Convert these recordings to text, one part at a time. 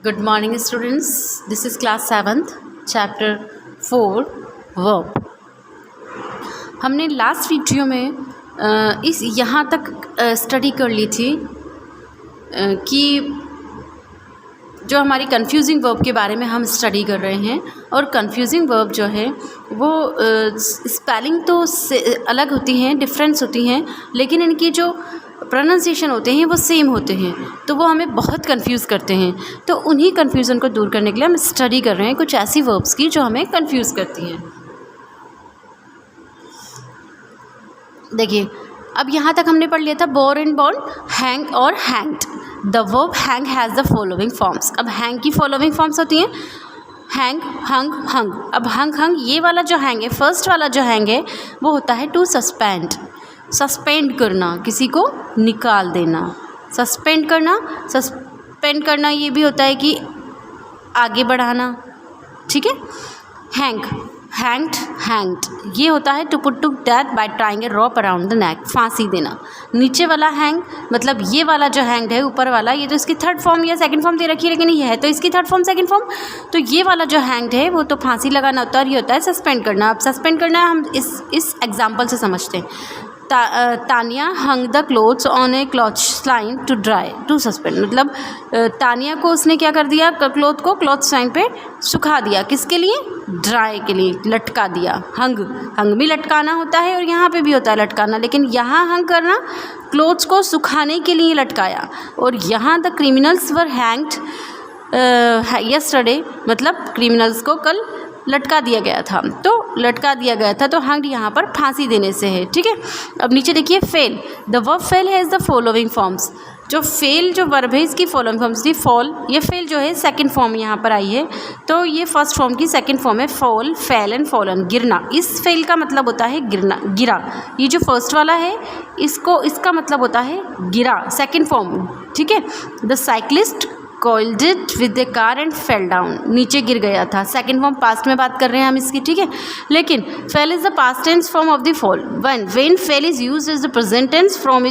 Good morning students. This is class 7th chapter 4 verb. हमने last video में इस यहाँ तक स्टडी कर ली थी कि जो हमारी कंफ्यूजिंग वर्ब के बारे में हम स्टडी कर रहे हैं। और कंफ्यूजिंग वर्ब जो है वो स्पेलिंग तो अलग होती हैं, डिफरेंस होती हैं, लेकिन इनकी जो प्रोनाउंसिएशन होते हैं वो सेम होते हैं, तो वो हमें बहुत कंफ्यूज करते हैं। तो उन्हीं कन्फ्यूज़न को दूर करने के लिए हम स्टडी कर रहे हैं कुछ ऐसी वर्ब्स की जो हमें कंफ्यूज करती हैं। देखिए, अब यहाँ तक हमने पढ़ लिया था बोर एंड बॉर्न, हैंग और hanged. The verb hang has the following forms. अब हैंग की फॉलोइंग फॉर्म्स होती हैं हैंग, हंग, हंग। अब हंग हंग ये वाला जो हैंग है, फर्स्ट वाला जो हैंग है वो होता है टू सस्पेंड, सस्पेंड करना, किसी को निकाल देना। सस्पेंड करना ये भी होता है कि आगे बढ़ाना, ठीक है। हैंग, हैंग्ड, हैंग्ड ये होता है to put to death by tying a rope around the neck, फांसी देना। नीचे वाला हैंग मतलब ये वाला जो हैंग्ड है ऊपर वाला, ये तो इसकी थर्ड फॉर्म या सेकंड फॉर्म दे रखी है, लेकिन ये है तो इसकी थर्ड फॉर्म सेकंड फॉर्म। तो ये वाला जो हैंग्ड है वो तो फांसी लगाना होता है, और ये होता है सस्पेंड करना। अब सस्पेंड करना हम इस एग्जाम्पल से समझते हैं। Tania hung the clothes on a cloth line to dry to suspend. मतलब तानिया को उसने क्या कर दिया, क्लोथ को क्लॉथ लाइन पे सुखा दिया, किसके लिए, ड्राई के लिए, लटका दिया। हंग, हंग भी लटकाना होता है और यहाँ पे भी होता है लटकाना, लेकिन यहाँ हंग करना क्लोथ्स को सुखाने के लिए लटकाया। और यहाँ the criminals were hanged yesterday, मतलब क्रिमिनल्स को कल लटका दिया गया था, तो लटका दिया गया था, तो हंग्ड यहाँ पर फांसी देने से है, ठीक है। अब नीचे देखिए fail. The verb fail has the following forms. जो फेल जो वर्ब है इसकी फॉलोइंग फॉर्म्स थी फॉल, ये फेल जो है सेकंड फॉर्म यहाँ पर आई है, तो ये फर्स्ट फॉर्म की सेकंड फॉर्म है फॉल, फेल एंड फॉलन, गिरना। इस फेल का मतलब होता है गिरना, गिरा। ये जो फर्स्ट वाला है इसका मतलब होता है गिरा, सेकंड फॉर्म, ठीक है। The cyclist coiled it with a car and fell down, नीचे गिर गया था। सेकेंड फॉर्म पास्ट में बात कर रहे हैं हम इसकी, ठीक है। लेकिन fell is the past tense form of the fall. when fell is used as the present tense from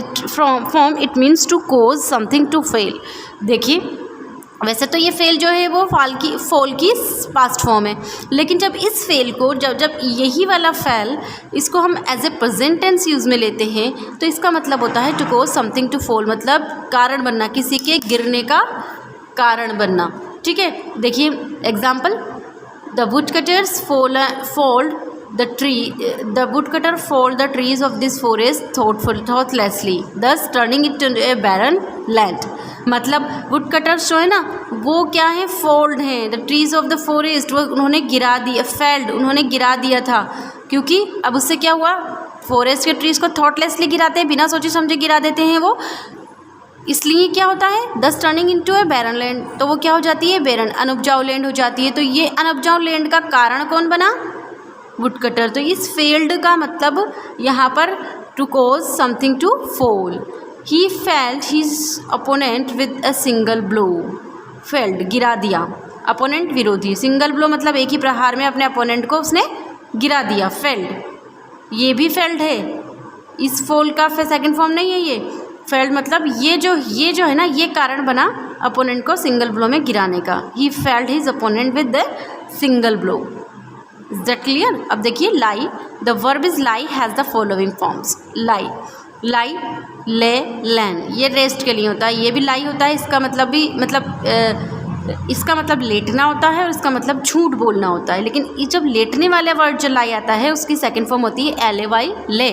it means to cause something to fell. देखिए, वैसे तो ये फेल जो है वो फॉल की पास्ट फॉर्म है, लेकिन जब इस फेल को जब यही वाला फेल इसको हम as a present tense use में लेते हैं, तो इसका मतलब होता है to cause something to fall, मतलब कारण बनना, किसी के गिरने का कारण बनना, ठीक है। देखिए example, the wood cutters fold the trees of this forest thoughtlessly thus turning it to a barren land. मतलब वुड कटर्स जो है ना वो क्या है, फोल्ड हैं the trees of the forest, वो उन्होंने गिरा दिया, फेल्ड उन्होंने गिरा दिया था, क्योंकि अब उससे क्या हुआ, फॉरेस्ट के ट्रीज को थॉटलेसली गिराते हैं, बिना सोचे समझे गिरा देते हैं वो, इसलिए क्या होता है दस टर्निंग इनटू ए बैरन लैंड, तो वो क्या हो जाती है, बैरन, अनउपजाऊ लैंड हो जाती है। तो ये अनउपजाऊ लैंड का कारण कौन बना, वुड कटर। तो इस फेल्ड का मतलब यहाँ पर to cause something to fall. He felled his opponent with a single blow, felled गिरा दिया, अपोनेंट विरोधी, सिंगल ब्लो मतलब एक ही प्रहार में अपने अपोनेंट को उसने गिरा दिया, फेल्ड। ये भी फेल्ड है, इस फॉल का सेकंड फॉर्म नहीं है ये, फेल्ड मतलब ये जो है ना ये कारण बना अपोनेंट को सिंगल ब्लो में गिराने का। He felled his opponent with the single blow. Is that clear. अब देखिए lie, the verb is lie has the following forms. Lie, lie, lay, lain, ये रेस्ट के लिए होता है, ये भी लाई होता है, इसका मतलब भी इसका मतलब लेटना होता है और इसका मतलब झूठ बोलना होता है। लेकिन ये जब लेटने वाले वर्ड जो लाई आता है उसकी सेकेंड फॉर्म होती है LAY, ले,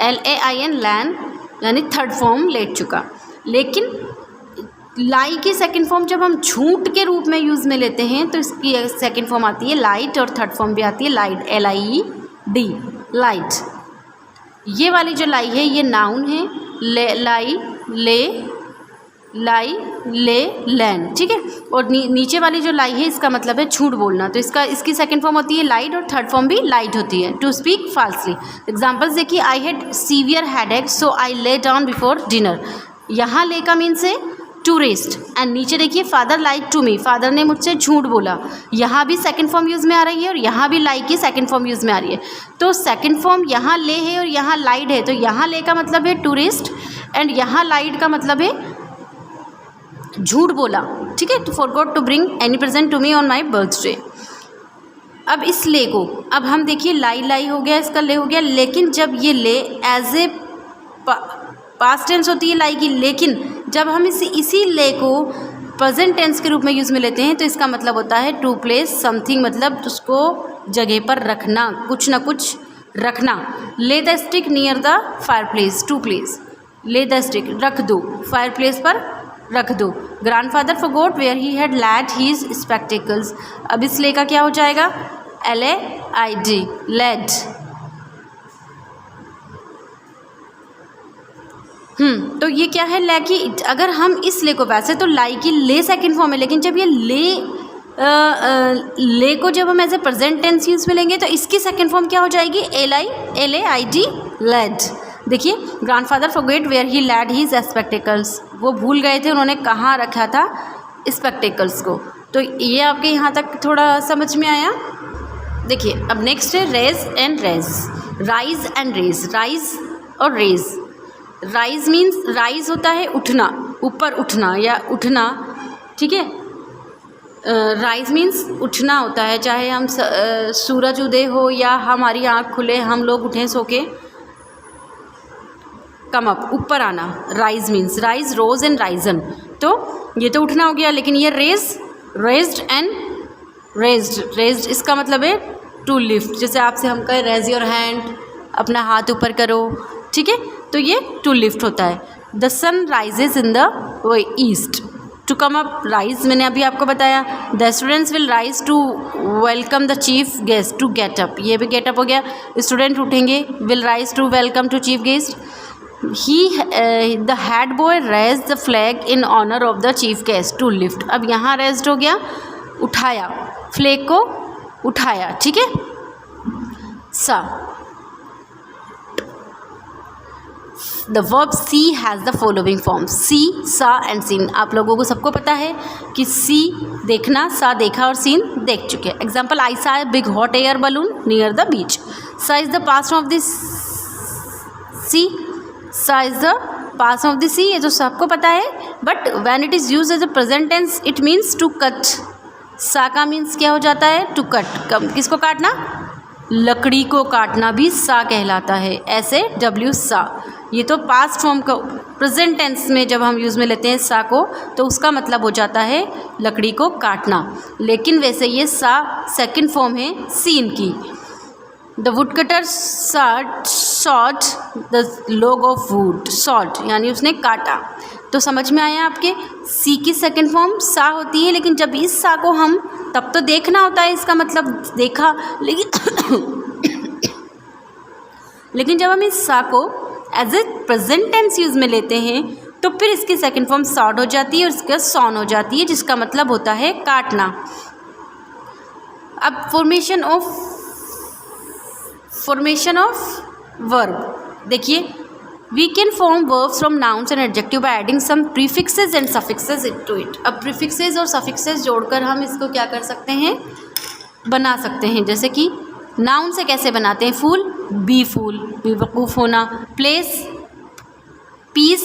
LAIN, लैन, यानी थर्ड फॉर्म लेट चुका। लेकिन लाई की सेकंड फॉर्म जब हम झूठ के रूप में यूज़ में लेते हैं तो इसकी सेकंड फॉर्म आती है लाइट, और थर्ड फॉर्म भी आती है लाइट, LIED, लाइट। ये वाली जो लाई है ये नाउन है, लाई, ले, लैन, ठीक है। और नीचे वाली जो लाई है इसका मतलब है झूठ बोलना, तो इसकी सेकंड फॉर्म होती है लाइट और थर्ड फॉर्म भी लाइट होती है, टू स्पीक फाल्सली। एग्जांपल्स देखिए, I had severe headache so I lay down before dinner. यहाँ ले का मीन्स है टू रेस्ट, एंड नीचे देखिए father lied to me, father ने मुझसे झूठ बोला। यहाँ भी सेकंड फॉर्म यूज़ में आ रही है और यहाँ भी लाई की सेकंड फॉर्म यूज़ में आ रही है। तो सेकंड फॉर्म यहाँ ले है और यहाँ लाइड है, तो यहाँ ले का मतलब है टू रेस्ट एंड यहाँ लाइड का मतलब है झूठ बोला, ठीक है, to forgot to bring any present to me on my birthday. अब इस ले को, अब हम देखिए लाई लाई हो गया, इसका ले हो गया, लेकिन जब ये ले एज ए पास्ट टेंस होती है लाई की, लेकिन जब हम इसी ले को प्रेजेंट टेंस के रूप में यूज़ में लेते हैं तो इसका मतलब होता है टू प्लेस समथिंग, मतलब उसको जगह पर रखना, कुछ ना कुछ रखना। Lay the stick near the fireplace, to place, lay the stick रख दो, फायर प्लेस पर रख दो। Grandfather forgot where he had laid his spectacles. अब इस ले का क्या हो जाएगा, LAID, लेड। तो ये क्या है, ले की, अगर हम इस ले को, वैसे तो लाई की ले सेकंड फॉर्म है, लेकिन जब ये ले को जब हम as a present tense use में लेंगे तो इसकी सेकंड फॉर्म क्या हो जाएगी, LAID, लेड। देखिए, grandfather forgot where he laid his spectacles, वो भूल गए थे उन्होंने कहाँ रखा था स्पेक्टिकल्स को। तो ये आपके यहाँ तक थोड़ा समझ में आया। देखिए अब नेक्स्ट है raise and raise, rise and raise, rise और रेज। राइज मीन्स, राइज होता है उठना, ऊपर उठना या उठना, ठीक है। राइज मीन्स उठना होता है, चाहे हम सूरज उदय हो या हमारी आँख खुले, हम लोग उठें सो के, कम अप, ऊपर आना। Rise means, rise, rose and risen, तो ये तो उठना हो गया, लेकिन ये raise, raised and raised, raised इसका मतलब है टू लिफ्ट। जैसे आपसे हम कहें रेज योर हैंड, अपना हाथ ऊपर करो, ठीक है, तो ये टू लिफ्ट होता है। The sun rises in the east, to come up, rise मैंने अभी आपको बताया। The students will rise to welcome the chief guest, to get up, ये भी गेट अप हो गया, स्टूडेंट उठेंगे, will rise to welcome to chief guest. The head boy raise the flag in honour of the chief guest, to lift. अब यहाँ raised हो गया, उठाया, फ्लैग को उठाया, ठीक है। Saw, the verb see has the following forms, see, saw and scene. आप लोगों को सबको पता है कि सी देखना, सा देखा और सीन देख चुके हैं। Example, I saw a big hot air balloon near the beach. Saw is the past of this see, saw is the past of the see, ये तो सबको पता है, but when it is use as a present tense it means to cut. Saw का means क्या हो जाता है, टू कट। किसको काटना, लकड़ी को काटना भी सा कहलाता है, ऐसे W, सा। ये तो पास्ट फॉर्म को प्रेजेंट टेंस में जब हम यूज़ में लेते हैं सा को, तो उसका मतलब हो जाता है लकड़ी को काटना, लेकिन वैसे ये सा सेकंड फॉर्म है सीन की। The wood cutter shot the log of would, shot यानी उसने काटा। तो समझ में आया आपके, सी की सेकंड फॉर्म सा होती है, लेकिन जब इस सा को हम, तब तो देखना होता है, इसका मतलब देखा, लेकिन जब हम इस सा को as a present tense use में लेते हैं तो फिर इसकी सेकंड फॉर्म सॉट हो जाती है और इसका सॉन हो जाती है, जिसका मतलब होता है काटना। अब फॉर्मेशन ऑफ वर्ब देखिए, we can form verbs from nouns and adjective by adding some prefixes and suffixes to it. अब प्रीफिक्सेस और सफिक्सेस जोड़कर हम इसको क्या कर सकते हैं, बना सकते हैं। जैसे कि नाउन से कैसे बनाते हैं, फूल, बी फूल, बेवकूफ़ होना, प्लेस, पीस,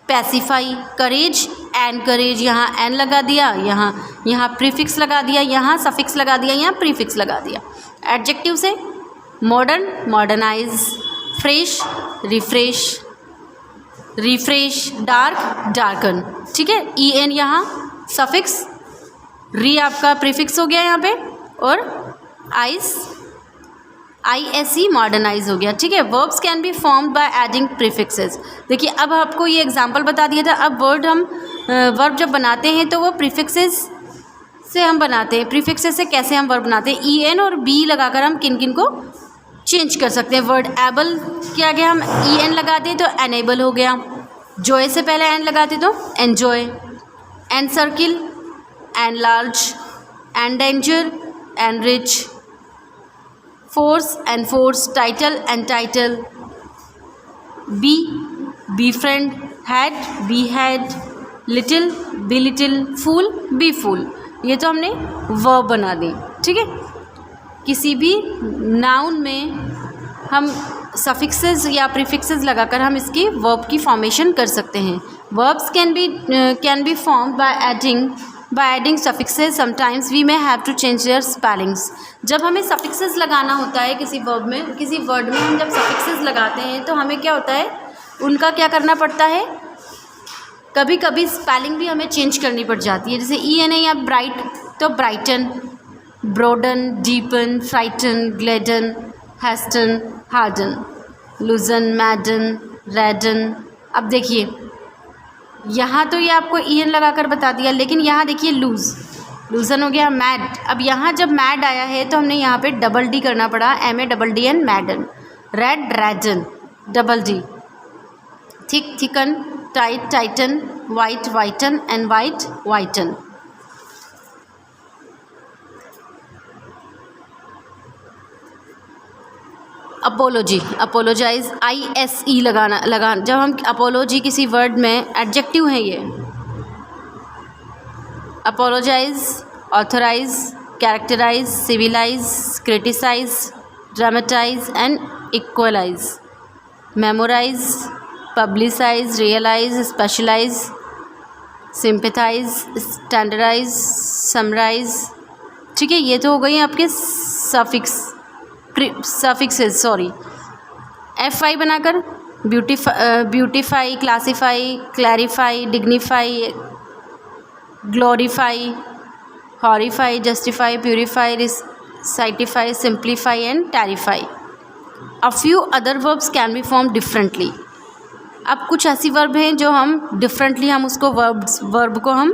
पैसिफाई, करेज, एनकरेज, यहाँ एन लगा दिया, यहाँ प्रीफिक्स लगा दिया, यहाँ सफिक्स लगा दिया, यहाँ प्रीफिक्स लगा दिया। एडजेक्टिव से modern, modernise, fresh, refresh, dark, darken, ठीक है। EN यहाँ सफिक्स, री आपका प्रीफिक्स हो गया यहाँ पे, और ISE मॉडर्नाइज हो गया, ठीक है। Verbs can be formed by adding prefixes. देखिए अब आपको ये एग्जांपल बता दिया था। अब वर्ब जब बनाते हैं तो वो प्रीफिक्सेस से हम बनाते हैं। प्रीफिक्सेस से कैसे हम वर्ब बनाते हैं, EN और B लगाकर हम किन किन को चेंज कर सकते हैं। वर्ड एबल के आगे हम EN लगाते तो एनेबल हो गया, जॉय से पहले एन लगाते तो enjoy, encircle, enlarge, endanger, enrich, force, enforce, title, entitle, befriend, head, behead, little, belittle, fool, befool. ये तो हमने वर्ब बना दी, ठीक है। किसी भी नाउन में हम सफिक्सेस या प्रीफिक्सेस लगाकर हम इसकी वर्ब की फॉर्मेशन कर सकते हैं। Verbs can be formed by adding suffixes. Sometimes we may have to change their spellings. जब हमें suffixes लगाना होता है किसी verb में, किसी word में हम जब suffixes लगाते हैं तो हमें क्या होता है, उनका क्या करना पड़ता है, कभी कभी स्पेलिंग भी हमें चेंज करनी पड़ जाती है. जैसे ENA या ब्राइट तो brighten, broaden, deepen, frighten, gladden, hasten, harden, loosen, madden, redden. अब देखिए यहाँ तो ये आपको EN लगा कर बता दिया, लेकिन यहाँ देखिए लूजन हो गया, मैड. अब यहाँ जब मैड आया है तो हमने यहाँ पे डबल डी करना पड़ा, MADDN, madden. Red, redden, double D. Thick, thicken, tight, tighten, white, whiten and white, whiten. Apology, apologise, ISE लगाना. जब हम अपोलॉजी किसी वर्ड में एडजेक्टिव है ये. Apologise, authorise, characterise, civilise, criticise, dramatise and equalise. Memorise, publicise, realise, specialise, sympathise, standardise, summarise. ठीक है, ये तो हो गई आपके सफिक्सेस. सॉरी, FI बनाकर beautify, classify, clarify, dignify, glorify, horrify, justify, purify, rectify, simplify and terrify. A few other verbs can be form differently. अब कुछ ऐसी वर्ब हैं जो हम डिफरेंटली हम उसको वर्ब को हम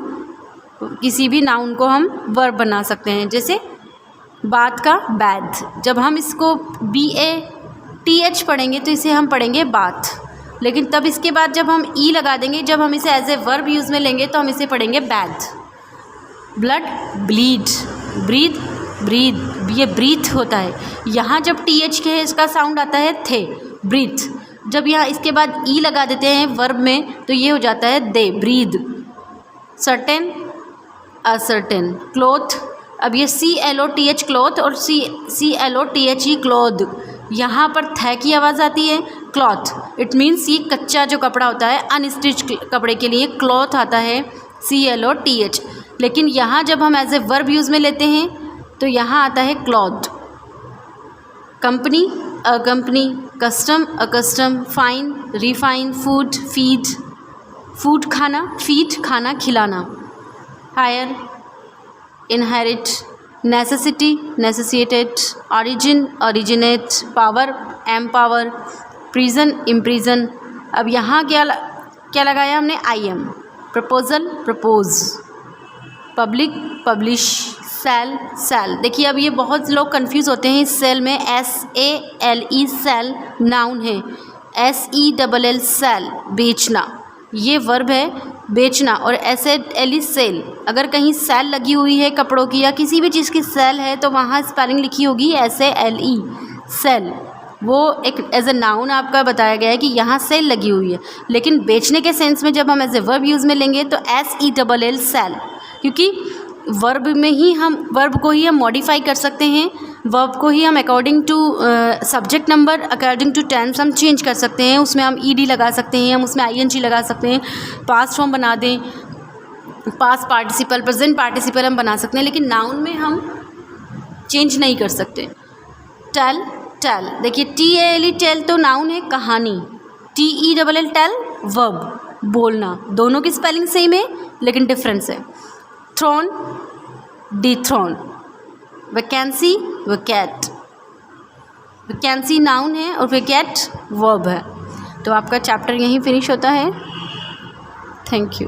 किसी भी नाउन को हम वर्ब बना सकते हैं. जैसे बात का बैद, जब हम इसको BATH पढ़ेंगे तो इसे हम पढ़ेंगे बात, लेकिन तब इसके बाद जब हम E लगा देंगे, जब हम इसे एज ए वर्ब यूज़ में लेंगे तो हम इसे पढ़ेंगे बैद. ब्लड, ब्लीड, ब्रीथ, ब्रीद, ये ब्रीथ होता है. यहाँ जब TH के है इसका साउंड आता है थे, ब्रीथ. जब यहाँ इसके बाद E लगा देते हैं वर्ब में तो ये हो जाता है दे, ब्रीद. Certain, ascertain, cloth. अब ये CLOTH क्लोथ और CLOTHE क्लोथ, यहाँ पर थ की आवाज़ आती है, क्लॉथ. इट मीन्स ये कच्चा जो कपड़ा होता है, अनस्टिच कपड़े के लिए क्लॉथ आता है, CLOTH. लेकिन यहाँ जब हम एज ए वर्ब यूज़ में लेते हैं तो यहाँ आता है cloth. Company, accompany, custom, accustom, fine, refine, food, feed, food खाना, फीड खाना, खिलाना. Heir, inherit, necessity, necessitated, origin, originate, power, empower, prison, imprison. अब यहाँ क्या लगाया हमने, IM. Proposal, propose, public, publish, sale, sell. देखिए अब ये बहुत लोग कंफ्यूज होते हैं इस सेल में. SALE सेल नाउन है, SELL सेल बेचना, ये वर्ब है बेचना. और SALE सेल, अगर कहीं सेल लगी हुई है कपड़ों की या किसी भी चीज़ की सेल है तो वहाँ स्पेलिंग लिखी होगी SALE सेल. वो एक एज ए नाउन आपका बताया गया है कि यहाँ सेल लगी हुई है. लेकिन बेचने के सेंस में जब हम एज ए वर्ब यूज़ में लेंगे तो SELL सेल, क्योंकि वर्ब में ही हम वर्ब को ही हम मॉडिफाई कर सकते हैं. वर्ब को ही हम according to subject number, according to tense हम चेंज कर सकते हैं. उसमें हम ED लगा सकते हैं, हम उसमें ING लगा सकते हैं, पास्ट फॉर्म बना दें, पास्ट पार्टिसिपल, प्रेजेंट पार्टिसिपल हम बना सकते हैं. लेकिन नाउन में हम चेंज नहीं कर सकते. टेल, टेल, देखिए TALE टेल तो नाउन है, कहानी. TELL टेल वर्ब, बोलना. दोनों की स्पेलिंग सेम है लेकिन डिफरेंस है. Throne, dethrone. Vacancy, vacate. Vacancy noun है और वैकेट वर्ब है. तो आपका चैप्टर यहीं फिनिश होता है. Thank you.